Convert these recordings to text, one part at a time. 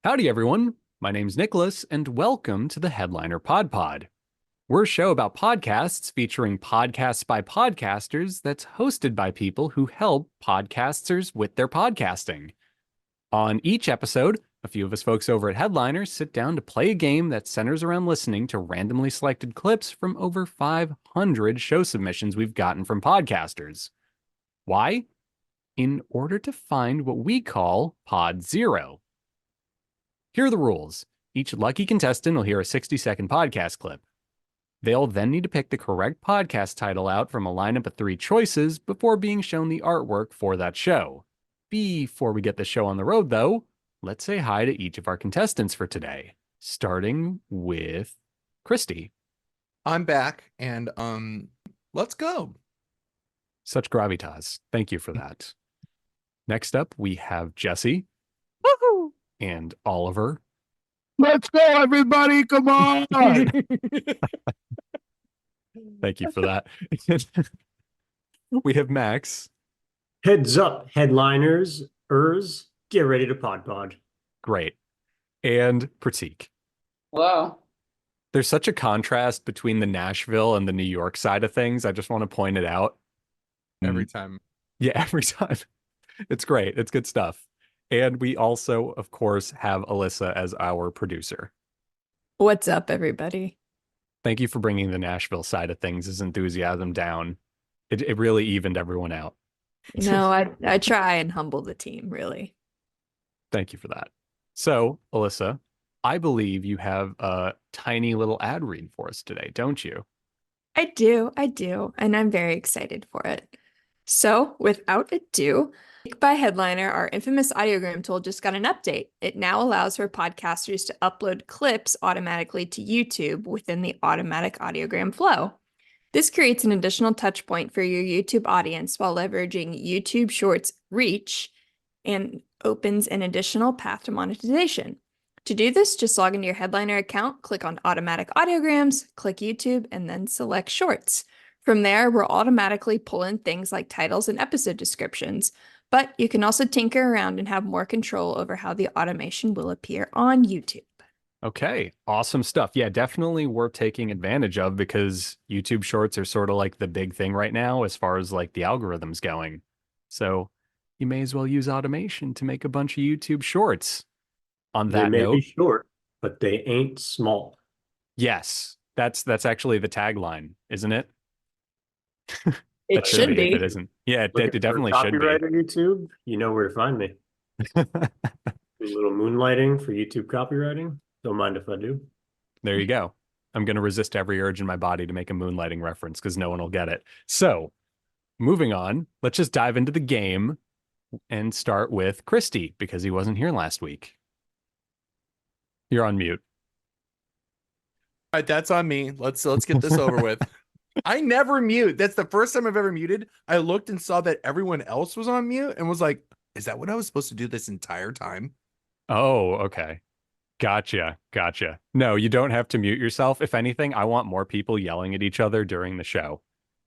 Howdy, everyone. My name's Nicholas, and welcome to the Headliner PodPod. We're a show about podcasts featuring podcasts by podcasters that's hosted by people who help podcasters with their podcasting. On each episode, a few of us folks over at Headliner sit down to play a game that centers around listening to randomly selected clips from over 500 show submissions we've gotten from podcasters. Why? In order to find what we call Pod Zero. Here are the rules. Each lucky contestant will hear a 60-second podcast clip. They'll then need to pick the correct podcast title out from a lineup of 3 choices before being shown the artwork for that show. Before we get the show on the road, though, let's say hi to each of our contestants for today, starting with Christy. I'm back, and let's go. Such gravitas. Thank you for that. Next up, we have Jesse. Woohoo! And Oliver. Let's go, everybody. Come on. Thank you for that. We have Max. Heads up, headliners, get ready to PodPod. Great. And Prateek. Hello. There's such a contrast between the Nashville and the New York side of things. I just want to point it out. Every time. Yeah, every time. It's great. It's good stuff. And we also, of course, have Alyssa as our producer. What's up, everybody? Thank you for bringing the Nashville side of things' enthusiasm down. It really evened everyone out. No, I try and humble the team, really. Thank you for that. So, Alyssa, I believe you have a tiny little ad read for us today, don't you? I do, and I'm very excited for it. So, without ado, by Headliner, our infamous audiogram tool just got an update. It now allows for podcasters to upload clips automatically to YouTube within the automatic audiogram flow. This creates an additional touch point for your YouTube audience while leveraging YouTube Shorts reach and opens an additional path to monetization. To do this, just log into your Headliner account, click on Automatic Audiograms, click YouTube, and then select Shorts. From there, we'll automatically pull in things like titles and episode descriptions, but you can also tinker around and have more control over how the automation will appear on YouTube. Okay, awesome stuff. Yeah, definitely worth taking advantage of because YouTube Shorts are sort of like the big thing right now as far as like the algorithms going. So you may as well use automation to make a bunch of YouTube Shorts. On that They may note, be short, but they ain't small. yes, that's actually the tagline, isn't it? It should be. If it isn't. Yeah, it Looking for definitely should be. copyright on YouTube, you know where to find me. Do a little moonlighting for YouTube copywriting. Don't mind if I do. There you go. I'm going to resist every urge in my body to make a moonlighting reference because no one will get it. So, moving on, let's just dive into the game and start with Christy because he wasn't here last week. You're on mute. All right, that's on me. Let's get this over with. I never mute. That's the first time I've ever muted. I looked and saw that everyone else was on mute and was like, is that what I was supposed to do this entire time? Oh, okay. Gotcha. No, you don't have to mute yourself. If anything, I want more people yelling at each other during the show.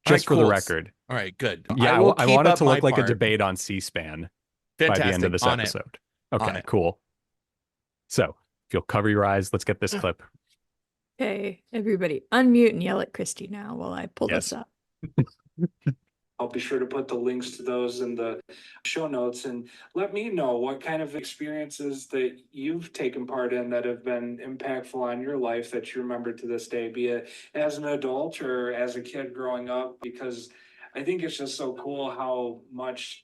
Just for the record. All right, good. Yeah, I want it to look like a debate on C-SPAN by the end of this episode. Okay, cool. So, if you'll cover your eyes, let's get this clip. Okay, everybody unmute and yell at Christy now while I pull this up. I'll be sure to put the links to those in the show notes and let me know what kind of experiences that you've taken part in that have been impactful on your life that you remember to this day, be it as an adult or as a kid growing up, because I think it's just so cool how much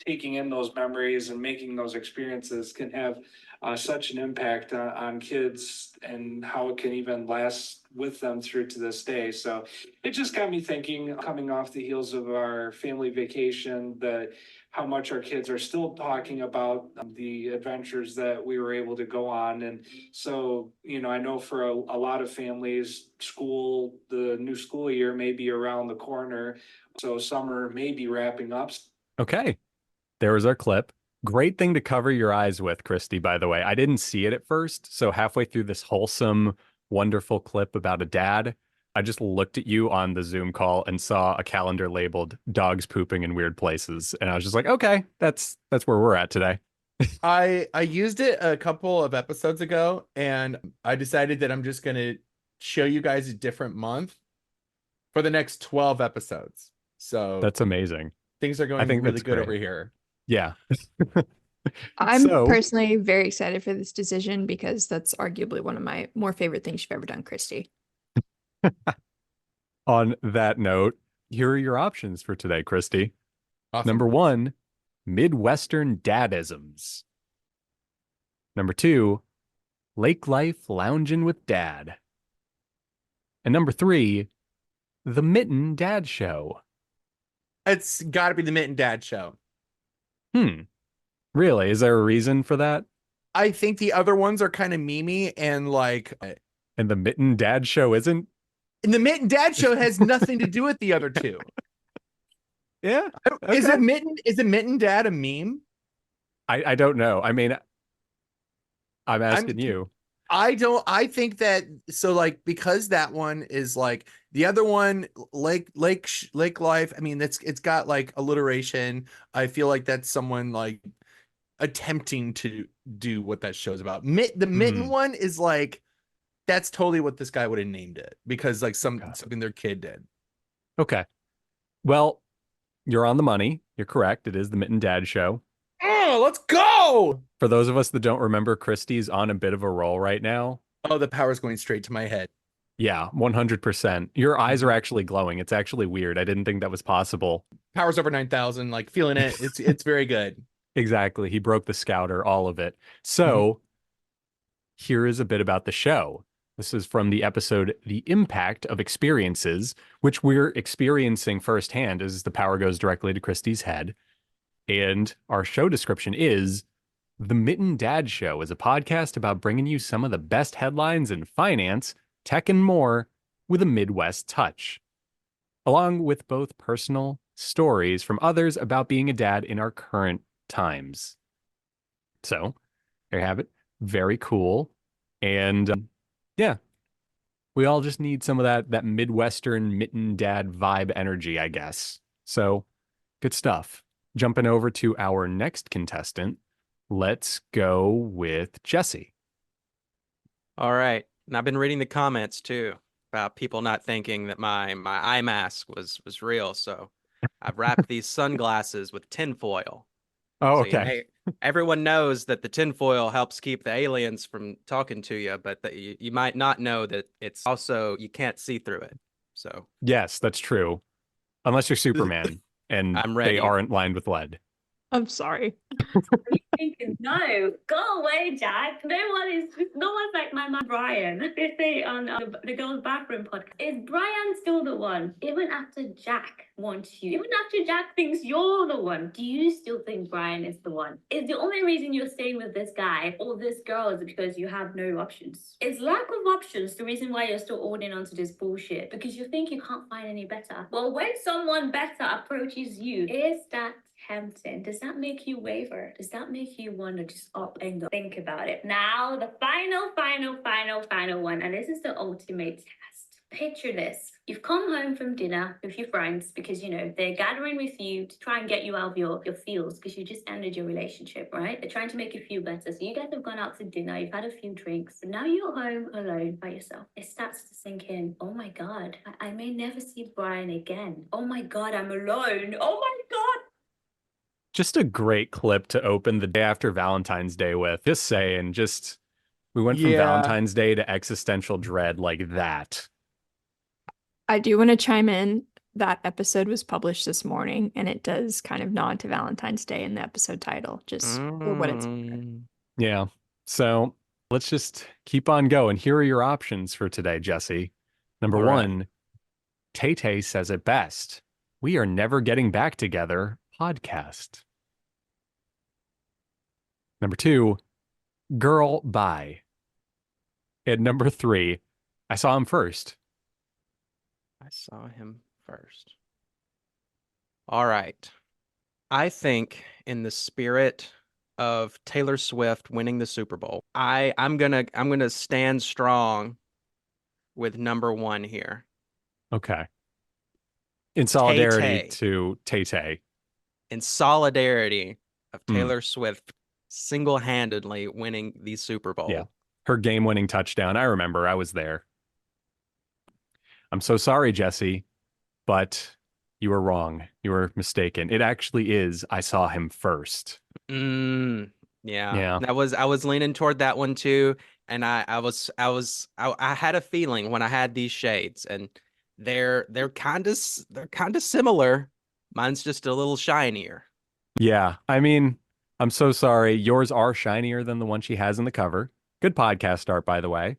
taking in those memories and making those experiences can have such an impact on kids and how it can even last with them through to this day. So it just got me thinking, coming off the heels of our family vacation, that how much our kids are still talking about the adventures that we were able to go on. And so, I know for a lot of families, the new school year may be around the corner. So summer may be wrapping up. Okay. There was our clip. Great thing to cover your eyes with, Christy, by the way. I didn't see it at first. So halfway through this wholesome, wonderful clip about a dad, I just looked at you on the Zoom call and saw a calendar labeled dogs pooping in weird places. And I was just like, okay, that's where we're at today. I used it a couple of episodes ago, and I decided that I'm just gonna show you guys a different month for the next 12 episodes. So That's amazing. things are I going think really that's good great. over here. Yeah. I'm So- personally very excited for this decision because that's arguably one of my more favorite things you've ever done, Christy. On that note, here are your options for today, Christy. Awesome. Number 1, Midwestern dadisms. Number 2, lake life lounging with dad. And number 3, the Mitten Dad Show. It's got to be the Mitten Dad Show. Really? Is there a reason for that? I think the other ones are kind of memey and like, And the Mitten Dad Show isn't? and the Mitten Dad Show has nothing to do with the other two. Yeah. Is Okay. it Mitten Dad a meme? I don't know. I mean, I'm asking you. I think that, so like, because that one is like the other one, lake life. I mean, it's got like alliteration. I feel like that's someone like attempting to do what that show's about. The Mitten one is like, that's totally what this guy would have named it, because like something their kid did. Okay. Well, you're on the money. You're correct. It is the Mitten Dad Show. Oh, let's go. For those of us that don't remember, Christy's on a bit of a roll right now. Oh, the power's going straight to my head. Yeah, 100%. Your eyes are actually glowing. It's actually weird. I didn't think that was possible. Power's over 9,000, like feeling it. It's very good. Exactly. He broke the scouter, all of it. So here is a bit about the show. This is from the episode, The Impact of Experiences, which we're experiencing firsthand as the power goes directly to Christy's head. And our show description is, The Mitten Dad Show is a podcast about bringing you some of the best headlines in finance, tech, and more with a Midwest touch, along with both personal stories from others about being a dad in our current times. So there you have it. Very cool. And yeah, we all just need some of that Midwestern Mitten Dad vibe energy, I guess. So good stuff. Jumping over to our next contestant, let's go with Jesse. All right. And I've been reading the comments too about people not thinking that my eye mask was real. So I've wrapped these sunglasses with tinfoil. Oh, So, okay. everyone knows that the tinfoil helps keep the aliens from talking to you, but you might not know that it's also, you can't see through it. So Yes, that's true. Unless you're Superman and I'm ready. they aren't lined with lead. I'm sorry. Thinking, no, go away, Jack. No one's like my man Brian. They say on the girls' bathroom podcast. Is Brian still the one? Even after Jack wants you, even after Jack thinks you're the one, do you still think Brian is the one? Is the only reason you're staying with this guy or this girl is because you have no options? Is lack of options the reason why you're still holding on to this bullshit? Because you think you can't find any better. Well, when someone better approaches you, is that tempting? Does that make you waver? Does that make you want to just up and go? Think about it. Now, the final one, and this is the ultimate test. Picture this. You've come home from dinner with your friends because, you know, they're gathering with you to try and get you out of your feels because you just ended your relationship, right? They're trying to make you feel better. So you guys have gone out to dinner, you've had a few drinks, but now you're home alone by yourself. It starts to sink in. Oh my God, I may never see Brian again. Oh my God, I'm alone. Oh my God. Just a great clip to open the day after Valentine's Day with. Just saying, we went from Yeah. Valentine's Day to existential dread like that. I do want to chime in. That episode was published this morning, and it does kind of nod to Valentine's Day in the episode title, just for what it's worth. Yeah. So let's just keep on going. Here are your options for today, Jesse. Number All right. 1, Tay says it best. We are never getting back together podcast. Number 2, girl, bye. And number 3, I saw him first. I saw him first. All right. I think in the spirit of Taylor Swift winning the Super Bowl, I'm gonna stand strong with number 1 here. Okay. In solidarity Tay-Tay. to Tay. In solidarity of Taylor Swift single-handedly winning the Super Bowl. Yeah. Her game-winning touchdown. I remember. I was there. I'm so sorry, Jesse, but you were wrong. You were mistaken. It actually is I saw him first. Yeah. Yeah. I was leaning toward that one too, and I had a feeling when I had these shades, and they're kind of similar. Mine's just a little shinier. Yeah. I mean, I'm so sorry. Yours are shinier than the one she has in the cover. Good podcast art, by the way.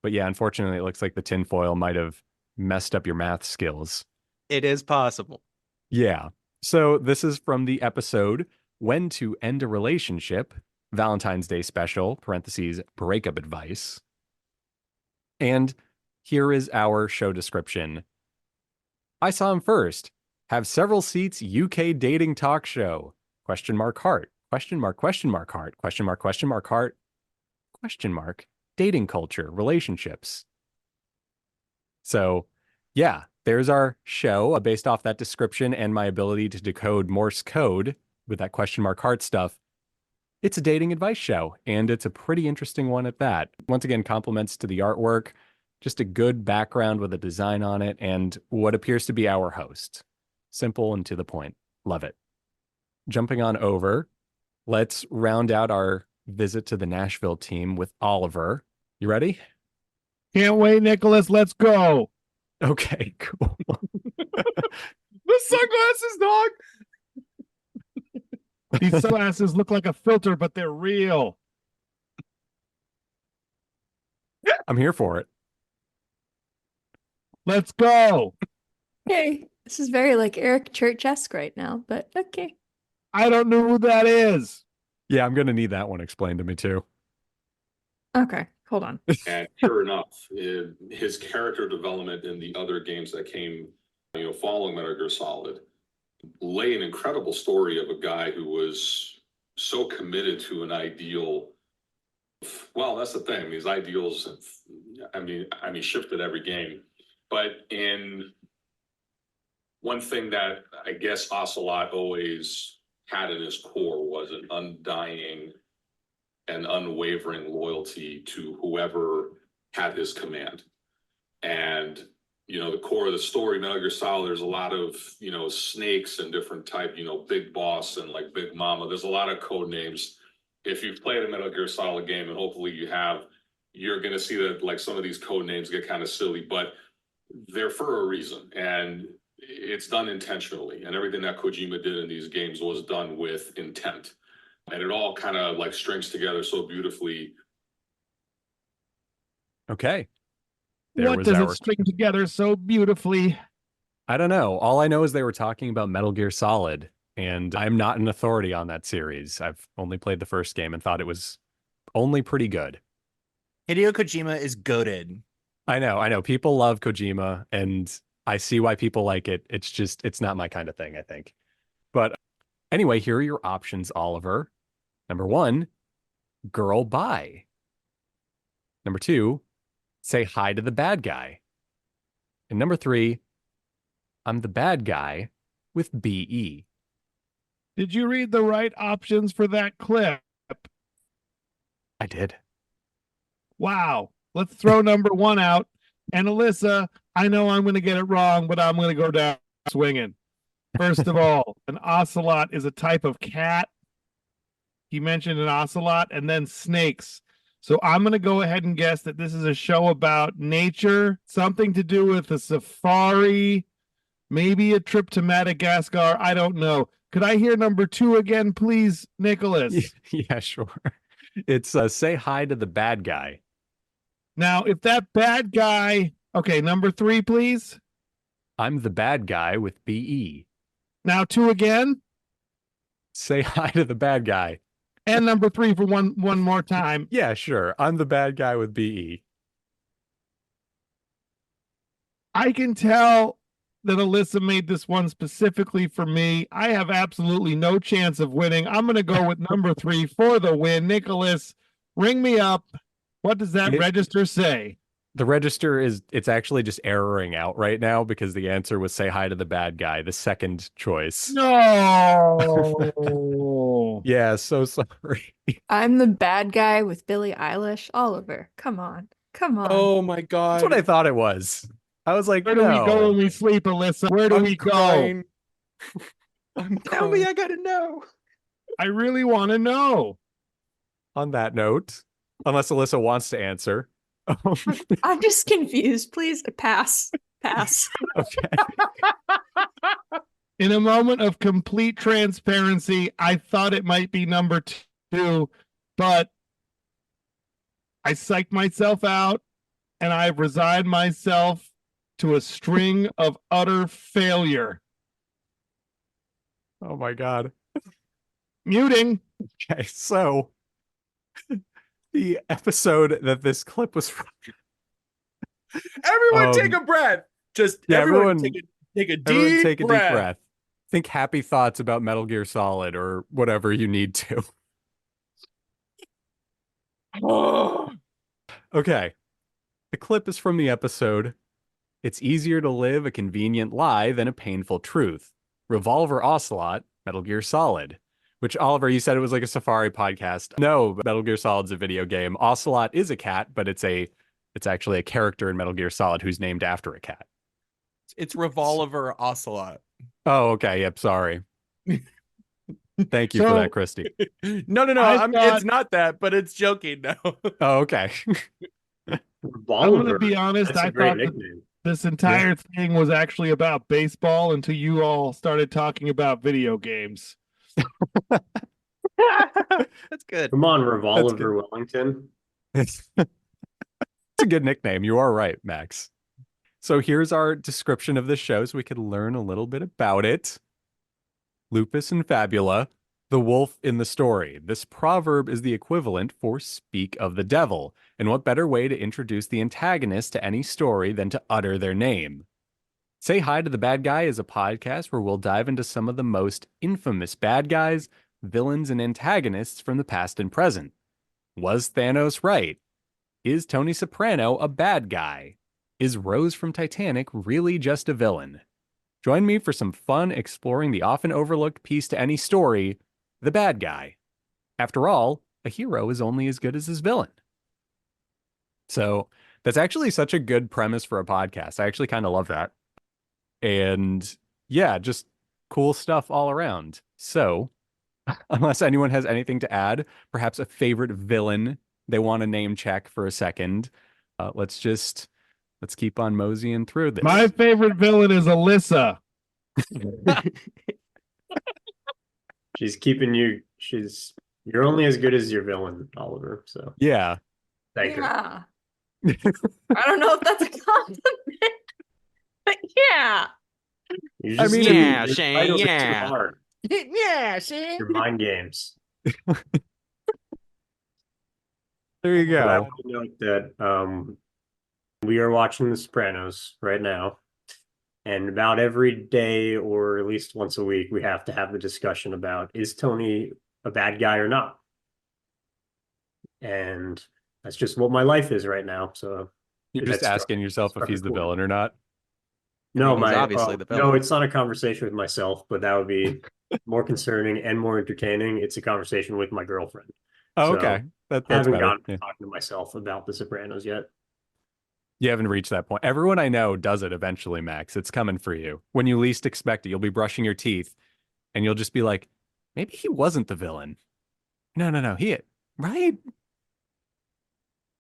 But yeah, unfortunately, it looks like the tinfoil might have messed up your math skills. It is possible. Yeah. So this is from the episode When to End a Relationship, Valentine's Day special, parentheses, breakup advice. And here is our show description. I saw him first. Have several seats, UK dating talk show. Question mark heart. Question mark heart. Question mark heart. Question mark. Dating culture, relationships. So, yeah, there's our show based off that description and my ability to decode Morse code with that question mark heart stuff. It's a dating advice show, and it's a pretty interesting one at that. Once again, compliments to the artwork, just a good background with a design on it, and what appears to be our host. Simple and to the point. Love it. Jumping on over, let's round out our visit to the Nashville team with Oliver. You ready? Can't wait, Nicholas. Let's go. Okay, cool. The sunglasses, dog. These sunglasses look like a filter, but they're real. I'm here for it. Let's go. Okay, this is very like Eric Church-esque right now, but okay. I don't know who that is. Yeah, I'm going to need that one explained to me too. Okay, hold on. And sure enough, his character development in the other games that came, following Metal Gear Solid, lay an incredible story of a guy who was so committed to an ideal. Well, that's the thing. These ideals, shifted every game. But in one thing that I guess Ocelot always had in his core was an undying and unwavering loyalty to whoever had his command. And, the core of the story, Metal Gear Solid, there's a lot of, snakes and different type, Big Boss and like Big Mama. There's a lot of code names. If you've played a Metal Gear Solid game, and hopefully you have, you're going to see that like some of these code names get kind of silly, but they're for a reason. And it's done intentionally. And everything that Kojima did in these games was done with intent. And it all kind of like strings together so beautifully. Okay. What does it string together so beautifully? I don't know. All I know is they were talking about Metal Gear Solid, and I'm not an authority on that series. I've only played the first game and thought it was only pretty good. Hideo Kojima is goated. I know. People love Kojima, and I see why people like it. It's not my kind of thing, I think. But anyway, here are your options, Oliver. Number 1, girl bye. Number 2, say hi to the bad guy. And number 3, I'm the bad guy with BE. Did you read the right options for that clip? I did. Wow. Let's throw number 1 out. And Alyssa, I know I'm going to get it wrong, but I'm going to go down swinging. First of all, an ocelot is a type of cat. He mentioned an ocelot, and then snakes. So I'm going to go ahead and guess that this is a show about nature, something to do with a safari, maybe a trip to Madagascar. I don't know. Could I hear number 2 again, please, Nicholas? Yeah, sure. It's say hi to the bad guy. Now, if that bad guy... Okay, number 3, please. I'm the bad guy with BE. Now 2 again. Say hi to the bad guy. And number 3 for one more time. Yeah, sure. I'm the bad guy with BE. I can tell that Alyssa made this one specifically for me. I have absolutely no chance of winning. I'm going to go with number 3 for the win. Nicholas, ring me up. What does that register say? The register it's actually just erroring out right now because the answer was say hi to the bad guy, the second choice. No. Yeah, so sorry. I'm the bad guy with Billie Eilish. Oliver, come on. Come on. Oh my That's god. what I thought it was. I was like, Where do we go no. when we sleep, Alyssa? Where do I'm we go? crying. I'm Tell crying. me, I gotta know. I really want to know. On that note, unless Alyssa wants to answer. I'm just confused. Please pass. Pass. Okay. In a moment of complete transparency, I thought it might be number 2, but I psyched myself out and I've resigned myself to a string of utter failure. Oh my God. Muting. Okay, so the episode that this clip was from. Everyone take a breath. Just yeah, everyone, everyone- take a Everyone deep take a breath. deep breath. Think happy thoughts about Metal Gear Solid or whatever you need to. Okay. The clip is from the episode It's Easier to Live a Convenient Lie Than a Painful Truth. Revolver Ocelot, Metal Gear Solid. Which, Oliver, you said it was like a Safari podcast. No, Metal Gear Solid's a video game. Ocelot is a cat, but it's actually a character in Metal Gear Solid who's named after a cat. It's Revolver Ocelot. Oh, okay. Yep. Sorry. Thank you for that, Christy. No. It's not that, but it's joking now. Oh, okay. I'm Revolver. going to be honest. That's a I great thought that nickname. this entire thing was actually about baseball until you all started talking about video games. That's good. Come on, Revolver Wellington. It's a good nickname. You are right, Max. So here's our description of the show so we could learn a little bit about it. Lupus and Fabula, the wolf in the story. This proverb is the equivalent for speak of the devil. And what better way to introduce the antagonist to any story than to utter their name? Say Hi to the Bad Guy is a podcast where we'll dive into some of the most infamous bad guys, villains, and antagonists from the past and present. Was Thanos right? Is Tony Soprano a bad guy? Is Rose from Titanic really just a villain? Join me for some fun exploring the often overlooked piece to any story, the bad guy. After all, a hero is only as good as his villain. So that's actually such a good premise for a podcast. I actually kind of love that. And yeah, just cool stuff all around. So unless anyone has anything to add, perhaps a favorite villain they want to name check for a second, let's keep on moseying through this. My favorite villain is Alyssa. You're only as good as your villain, Oliver. So Yeah. thank you. Yeah. I don't know if that's a compliment. But yeah. You're I just mean, too- yeah, your Shane, titles are too yeah. hard. Yeah, see? Your mind games. There you But I go. want to note that we are watching The Sopranos right now, and about every day or at least once a week, we have to have the discussion about, is Tony a bad guy or not? And that's just what my life is right now. So You're just that's- asking yourself if he's the cool. villain or not. no, mean, he's obviously the no, villain. it's not a conversation with myself, but that would be more concerning and more entertaining. It's a conversation with my girlfriend. Oh, So, okay. I That's haven't better. gotten to Yeah. talking to myself about The Sopranos yet. You haven't reached that point. Everyone I know does it eventually, Max. It's coming for you. When you least expect it, you'll be brushing your teeth and you'll just be like, maybe he wasn't the villain. No. Right?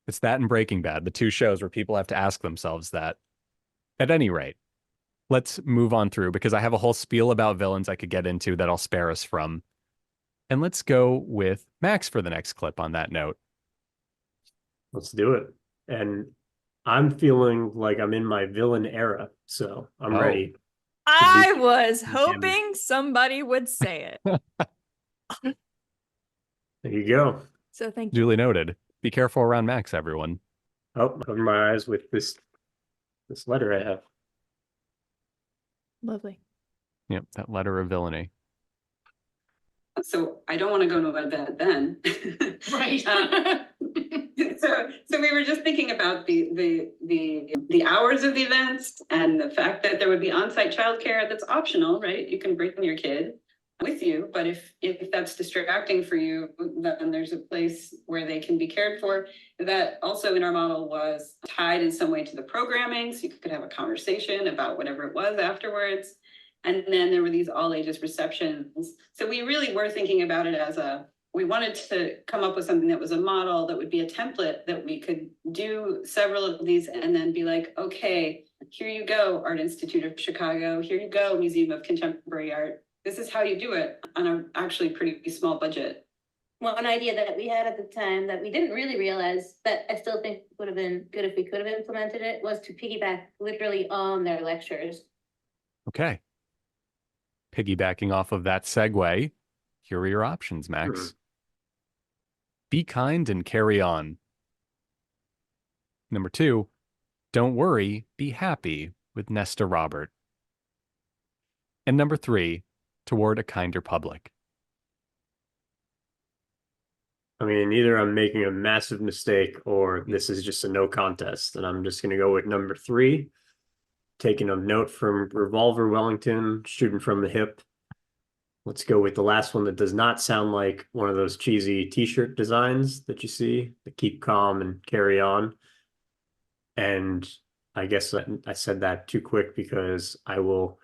It's that and Breaking Bad, the two shows where people have to ask themselves that. At any rate, let's move on through because I have a whole spiel about villains I could get into that I'll spare us from. And let's go with Max for the next clip on that note. Let's do it. And I'm feeling like I'm in my villain era, so I'm Oh. ready. I was Damn. hoping somebody would say it. There you go. So thank you. Duly noted. Be careful around Max, everyone. Oh, cover my eyes with this letter I have. Lovely. Yep, that letter of villainy. So I don't want to go to bed then. Right. So we were just thinking about the hours of the events and the fact that there would be on-site childcare that's optional, right? You can bring your kid. with you. But if that's distracting for you, then there's a place where they can be cared for. That also in our model was tied in some way to the programming. So you could have a conversation about whatever it was afterwards. And then there were these all ages receptions. So we really were thinking about it as we wanted to come up with something that was a model that would be a template that we could do several of these and then be like, okay, here you go, Art Institute of Chicago. Here you go, Museum of Contemporary Art. This is how you do it on a actually pretty small budget. Well, an idea that we had at the time that we didn't really realize that I still think would have been good if we could have implemented it was to piggyback literally on their lectures. Okay. Piggybacking off of that segue, here are your options, Max. Be kind and carry on. Number 2, don't worry, be happy with Nesta Robert. And number 3, toward a kinder public. I mean, either I'm making a massive mistake or this is just a no contest. And I'm just going to go with number 3, taking a note from Revolver Wellington, shooting from the hip. Let's go with the last one that does not sound like one of those cheesy t-shirt designs that you see, the keep calm and carry on. And I guess I said that too quick because I will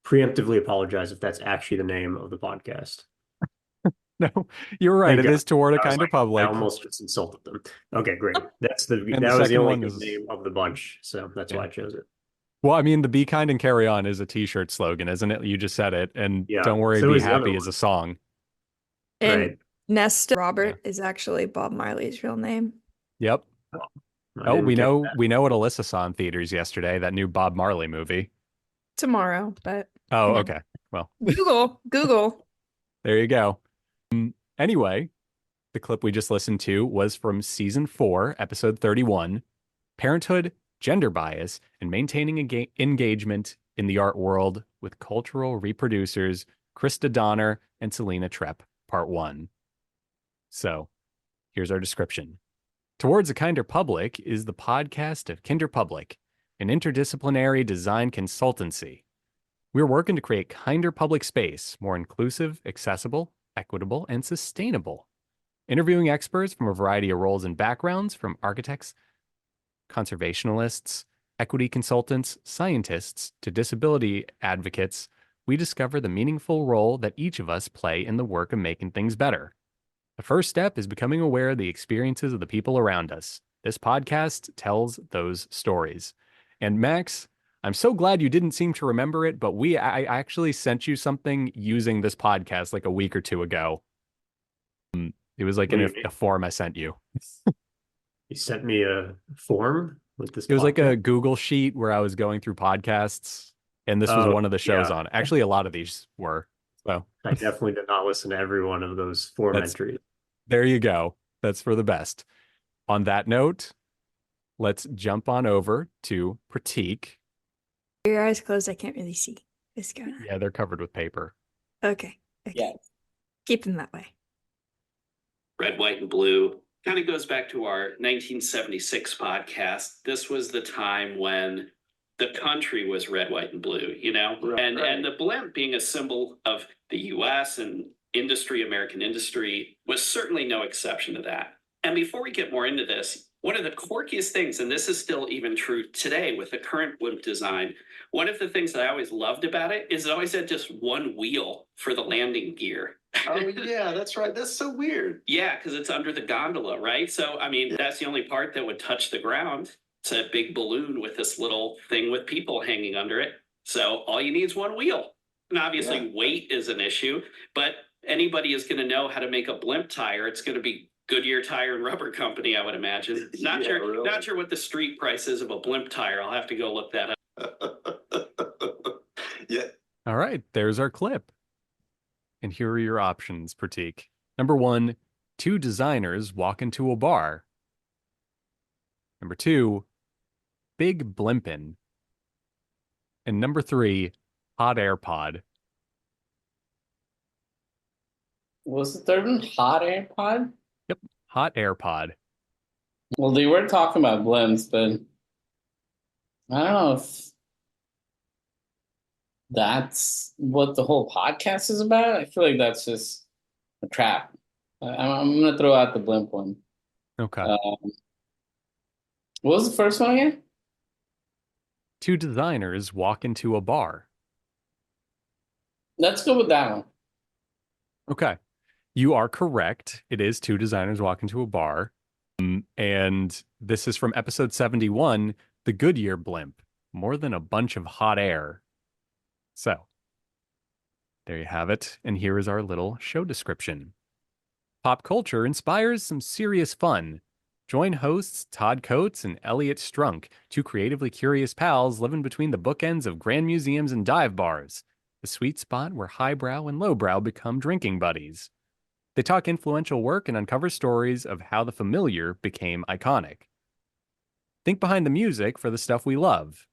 preemptively apologize if that's actually the name of the podcast. No, you're right. Thank It God. is toward a I was kinder like, public. I almost just insulted them. Okay, great. That was the second only one good is- name of the bunch, so that's why I chose it. Well, I mean, the be kind and carry on is a t-shirt slogan, isn't it? You just said it. And Yeah, don't worry, so be is the other happy is one. a song. And Right. Nesta Robert is actually Bob Marley's real name. Yep. I Oh, didn't we get know that. what Alyssa saw in theaters yesterday, that new Bob Marley movie. Tomorrow, but Oh, you know. okay. Well, Google. there you go. Anyway, the clip we just listened to was from season 4, episode 31, Parenthood, Gender Bias, and Maintaining Engagement in the Art World with Cultural Reproducers, Krista Donner and Selena Trepp, part 1. So, here's our description. Towards a Kinder Public is the podcast of Kinder Public, an interdisciplinary design consultancy. We're working to create kinder public space, more inclusive, accessible, equitable, and sustainable. Interviewing experts from a variety of roles and backgrounds, from architects, conservationists, equity consultants, scientists, to disability advocates, we discover the meaningful role that each of us play in the work of making things better. The first step is becoming aware of the experiences of the people around us. This podcast tells those stories. And Max, I'm so glad you didn't seem to remember it, but I actually sent you something using this podcast like a week or 2 ago. It was like in a form I sent you. You sent me a form with this. It was like a Google sheet where I was going through podcasts, and this was one of the shows on it. Actually, a lot of these were. So I definitely did not listen to every one of those form entries. There you go. That's for the best. On that note, let's jump on over to Prateek. Your eyes closed. I can't really see what's going on. Yeah, they're covered with paper. Okay. Yeah. Keep them that way. Red, white, and blue kind of goes back to our 1976 podcast. This was the time when the country was red, white, and blue, you know, and the blimp being a symbol of the U.S. and industry, American industry, was certainly no exception to that. And before we get more into this, one of the quirkiest things, and this is still even true today with the current blimp design, one of the things that I always loved about it is it always had just one wheel for the landing gear. Oh, yeah, that's right. That's so weird. Yeah, because it's under the gondola, right? So, I mean, that's the only part that would touch the ground. It's a big balloon with this little thing with people hanging under it. So all you need is one wheel. And obviously weight is an issue, but anybody is going to know how to make a blimp tire. It's going to be Goodyear Tire and Rubber Company, I would imagine. Not sure what the street price is of a blimp tire. I'll have to go look that up. Yeah. All right, there's our clip. And here are your options, Prateek. Number 1, 2 designers walk into a bar. Number 2, big blimpin'. And number 3, hot air pod. What was the third one? Hot air pod? Yep, hot air pod. Well, they were talking about blimps, but I don't know if that's what the whole podcast is about? I feel like that's just a trap. I'm gonna throw out the blimp one. Okay. What was the first one again? Two designers walk into a bar. Let's go with that one. Okay. You are correct. It is two designers walk into a bar. And this is from episode 71, The Goodyear Blimp. More than a bunch of hot air. So, there you have it. And here is our little show description. Pop culture inspires some serious fun. Join hosts Todd Coates and Elliot Strunk, two creatively curious pals living between the bookends of grand museums and dive bars, the sweet spot where highbrow and lowbrow become drinking buddies. They talk influential work and uncover stories of how the familiar became iconic. Think behind the music for the stuff we love.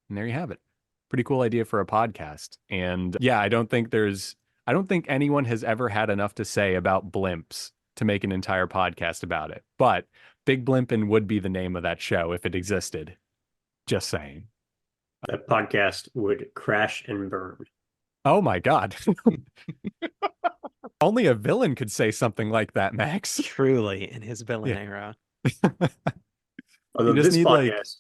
And there you have it. Pretty cool idea for a podcast. And yeah, I don't think anyone has ever had enough to say about blimps to make an entire podcast about it. But Big Blimpin' would be the name of that show if it existed. Just saying. That podcast would crash and burn. Oh my God. Only a villain could say something like that, Max. Truly in his villain Yeah. era. Although just this need, podcast.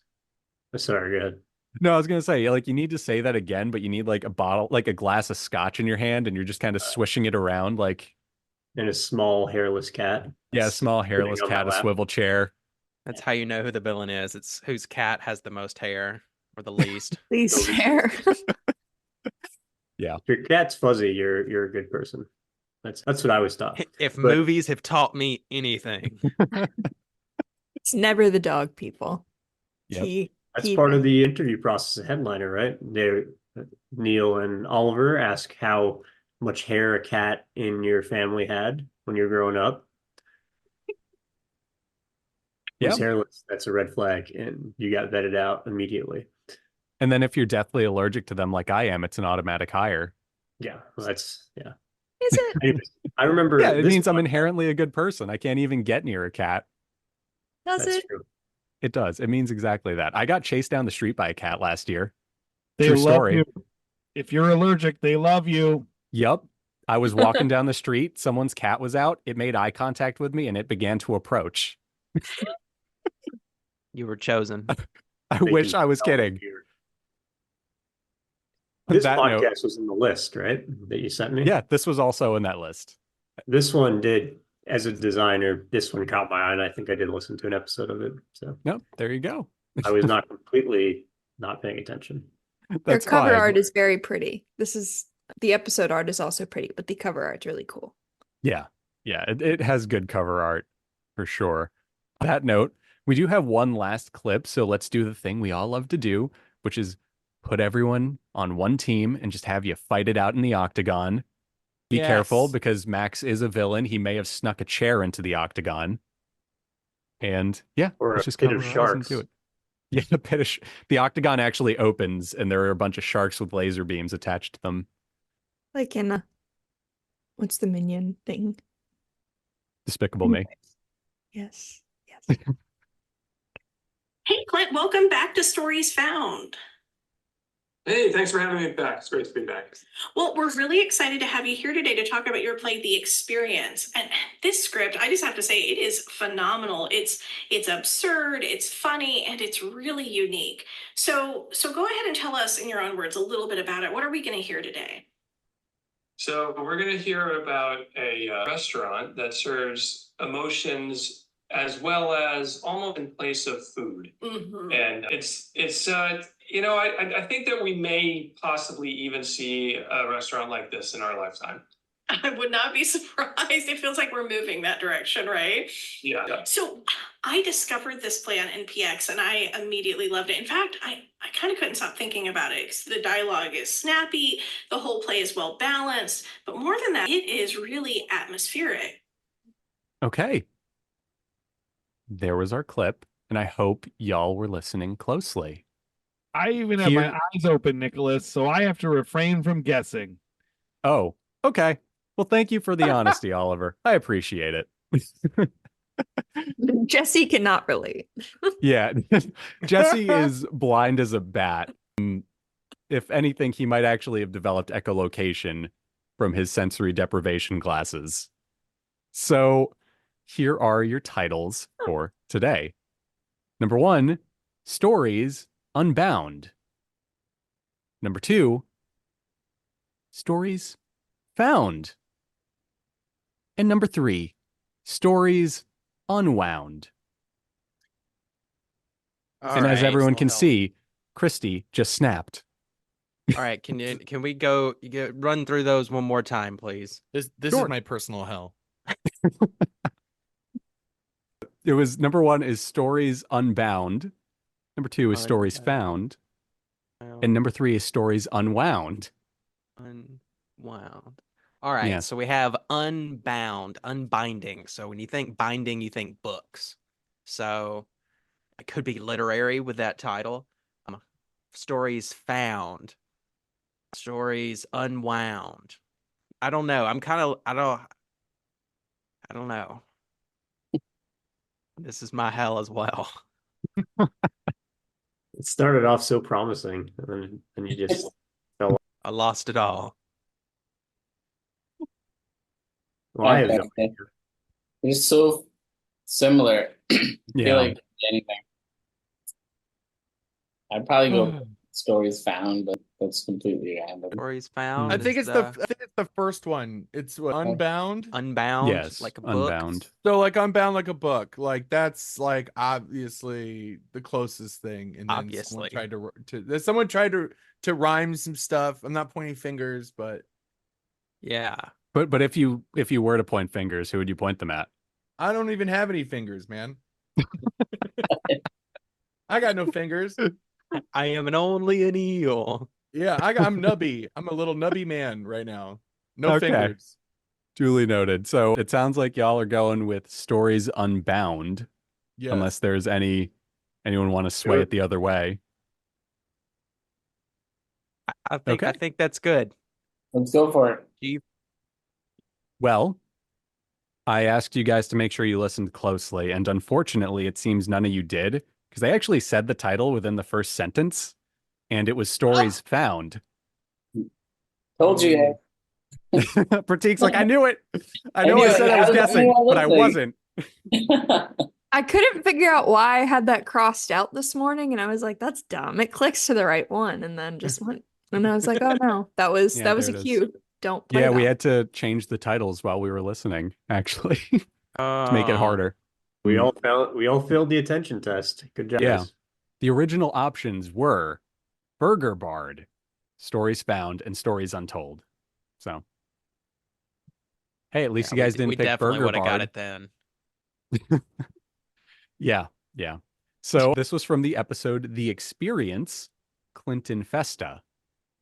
Sorry, go ahead. No, I was gonna say, like, you need to say that again, but you need like a bottle, like a glass of scotch in your hand, and you're just kind of swishing it around, like, And a small hairless cat. yeah, a small hairless sitting on cat, my a lap. swivel chair. That's how you know who the villain is. It's whose cat has the most hair or the least. Least hair. Yeah. If your cat's fuzzy, you're a good person. That's what I always thought. If But- movies have taught me anything. It's never the dog, people. Yep. That's part of the interview process, a headliner, right? Neil and Oliver ask how much hair a cat in your family had when you were growing up. Yeah. He's hairless. That's a red flag, and you got vetted out immediately. And then if you're deathly allergic to them like I am, it's an automatic hire. Yeah, well, that's yeah. Is it? Anyways, I remember. Yeah, it this means I'm podcast- inherently a good person. I can't even get near a cat. Does That's it? true. It does. It means exactly that. I got chased down the street by a cat last year. They True love story. you. If you're allergic, they love you. Yup. I was walking down the street. Someone's cat was out. It made eye contact with me and it began to approach. You were chosen. I Thank wish you. I was kidding. This That podcast note- was in the list, right? That you sent me. Yeah, this was also in that list. This one did. As a designer, this one caught my eye, and I think I did listen to an episode of it. So Nope, there you go. I was not completely not paying attention. Their That's cover fine. art is very pretty. The episode art is also pretty, but the cover art's really cool. Yeah, it has good cover art for sure. On that note, we do have one last clip, so let's do the thing we all love to do, which is put everyone on one team and just have you fight it out in the octagon. Be careful Yes. because Max is a villain. He may have snuck a chair into the octagon. And yeah, Or let's a just pit come of listen sharks. to it. Yeah, a pit of the octagon actually opens and there are a bunch of sharks with laser beams attached to them. Like in what's the minion thing? Despicable Me. Yes. Yes. Hey, Clint, welcome back to Stories Found. Hey, thanks for having me back. It's great to be back. Well, we're really excited to have you here today to talk about your play, The Experience. And this script, I just have to say, it is phenomenal. It's absurd, it's funny, and it's really unique. So go ahead and tell us in your own words a little bit about it. What are we going to hear today? So we're going to hear about a restaurant that serves emotions as well as almost in place of food. Mhm. And it's I think that we may possibly even see a restaurant like this in our lifetime. I would not be surprised. It feels like we're moving that direction, right? Yeah. So I discovered this play on NPX and I immediately loved it. In fact, I kind of couldn't stop thinking about it. 'Cause the dialogue is snappy, the whole play is well balanced, but more than that, it is really atmospheric. Okay. There was our clip, and I hope y'all were listening closely. I even have my eyes open, Nicholas, so I have to refrain from guessing. Oh, okay. Well, thank you for the honesty, Oliver. I appreciate it. Jesse cannot relate. Yeah. Jesse is blind as a bat. if anything, he might actually have developed echolocation from his sensory deprivation classes. So here are your titles for today. Number 1, Stories Unbound. Number 2, Stories Found. And number 3, Stories Unwound. And as everyone can see, Christy just snapped. All right, can we run through those one more time, please? This Sure. is my personal hell. It was number 1 is Stories Unbound. Number 2 is Stories Found. And number 3 is Stories Unwound. Unwound. All right, Yes. so we have unbound, unbinding. So when you think binding, you think books. So it could be literary with that title. Stories found. Stories unwound. I don't know. I don't know. This is my hell as well. It started off so promising, and then you just fell. I lost it all. Well, I have no Okay. They're so similar. I feel like anything. I'd probably go Stories Found, but that's completely random. Stories Found. I think it's the first one. It's what, Unbound. Unbound. Yes, like a book. Unbound. So like Unbound, like a book. Like that's like obviously the closest thing. And then Obviously. someone tried to rhyme some stuff. I'm not pointing fingers, but yeah. But if you were to point fingers, who would you point them at? I don't even have any fingers, man. I got no fingers. I am only an eel. Yeah, I'm nubby. I'm a little nubby man right now. No fingers. Duly noted. So it sounds like y'all are going with Stories Unbound. Yes. Unless there's anyone want to sway it the other way. I think that's good. Let's go for it. Well, I asked you guys to make sure you listened closely, and unfortunately, it seems none of you did, because they actually said the title within the first sentence, and it was Stories Found. Told you. Prateek's like, I knew it. I know I said I was guessing, but I wasn't. I couldn't figure out why I had that crossed out this morning, and I was like, that's dumb. It clicks to the right one, and then just went, and I was like, oh no, that was Yeah, a there it is. cue. Don't play Yeah, we that. had to change the titles while we were listening, actually, to make it harder. We all failed the attention test. Good job. Yeah. The original options were Burger Bard, Stories Found, and Stories Untold. So, hey, at least you guys didn't we pick definitely Burger would have got Bard. it then. Yeah. So this was from the episode The Experience, Clinton Festa.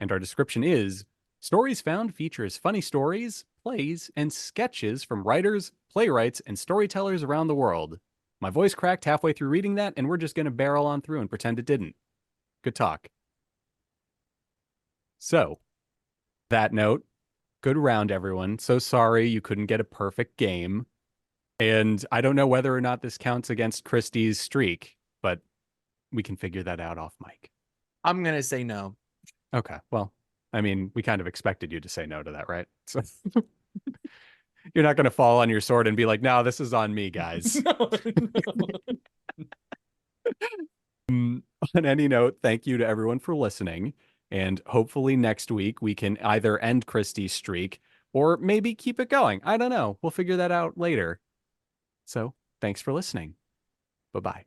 And our description is, Stories Found features funny stories, plays, and sketches from writers, playwrights, and storytellers around the world. My voice cracked halfway through reading that, and we're just going to barrel on through and pretend it didn't. Good talk. So, that note, good round, everyone. So sorry you couldn't get a perfect game. And I don't know whether or not this counts against Christy's streak, but we can figure that out off mic. I'm going to say no. Okay, well, I mean, we kind of expected you to say no to that, right? So you're not going to fall on your sword and be like, no, this is on me, guys. On any note, thank you to everyone for listening. And hopefully next week we can either end Christy's streak or maybe keep it going. I don't know. We'll figure that out later. So thanks for listening. Bye-bye.